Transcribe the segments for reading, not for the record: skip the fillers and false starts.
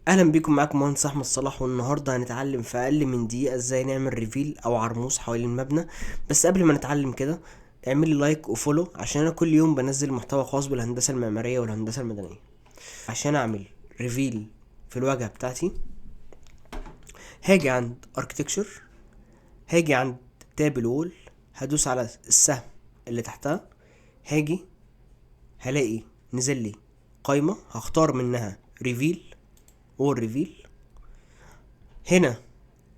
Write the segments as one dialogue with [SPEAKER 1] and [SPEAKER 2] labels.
[SPEAKER 1] اهلا بيكم، معاكم مهندس احمد صلاح، والنهارده هنتعلم في اقل من دقيقه ازاي نعمل ريفيل او عرموز حوالين المبنى. بس قبل ما نتعلم كده، اعمل لي لايك وفولو عشان انا كل يوم بنزل محتوى خاص بالهندسه المعماريه والهندسه المدنيه. عشان اعمل ريفيل في الواجهه بتاعتي، هاجي عند اركتكتشر، هاجي عند تاب الوول، هدوس على السهم اللي تحتها، هاجي هلاقي نزل لي قايمه هختار منها ريفيل وول ريفيل. هنا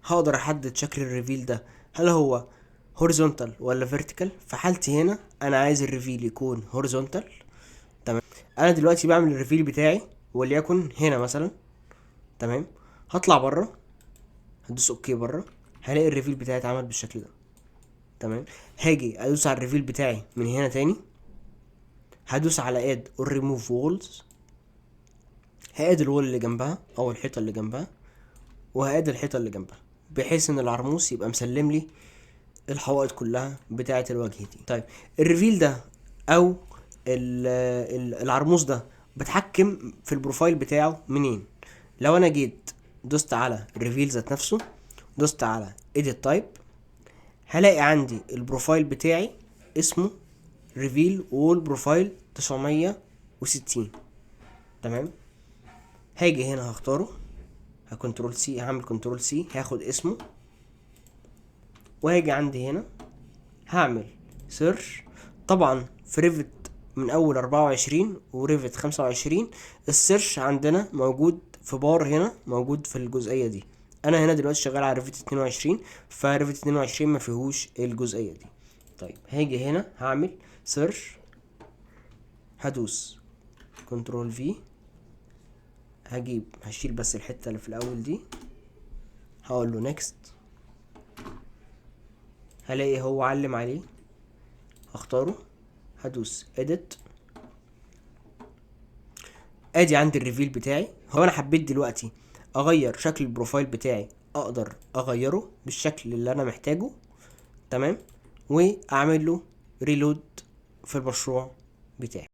[SPEAKER 1] هقدر احدد شكل الريفيل ده، هل هو هوريزونتال ولا فيرتيكال. في حالتي هنا انا عايز الريفيل يكون هوريزونتال. تمام. انا دلوقتي بعمل الريفيل بتاعي وليكن هنا مثلا. تمام. هطلع بره، هدوس اوكي بره، هلاقي الريفيل بتاعي اتعمل بالشكل ده. تمام. هاجي ادوس على الريفيل بتاعي من هنا تاني، هدوس على اد اور ريموف وولز، هاد الوول اللي جنبها او الحيطه اللي جنبها، وهاد الحيطه اللي جنبها، بحيث ان العرموس يبقى مسلم لي الحوائط كلها بتاعه الواجهه دي. طيب، الريفيل ده او العرموز ده بتحكم في البروفايل بتاعه منين؟ لو انا جيت دوست على الريفيل ذات نفسه، دوست على edit type، هلاقي عندي البروفايل بتاعي اسمه ريفيل وول بروفايل 960. تمام. هاجي هنا هختاره، هكنترول سي، هعمل كنترول سي، هاخد اسمه، وهاجي عندي هنا هعمل سيرش. طبعا في ريفت من اول 24 وريفت 25 السيرش عندنا موجود في بار، هنا موجود في الجزئيه دي. انا هنا دلوقتي شغال على ريفت 22، فريفت 22 ما فيهوش الجزئيه دي. طيب، هاجي هنا هعمل سيرش، هدوس كنترول في، هشيل بس الحته اللي في الاول دي، هقول له نيكست، هلاقي هو علم عليه، هختاره، هدوس edit. ادي عندي الريفيل بتاعي. هو انا حبيت دلوقتي اغير شكل البروفايل بتاعي، اقدر اغيره بالشكل اللي انا محتاجه. تمام. واعمل له ريلود في المشروع بتاعي.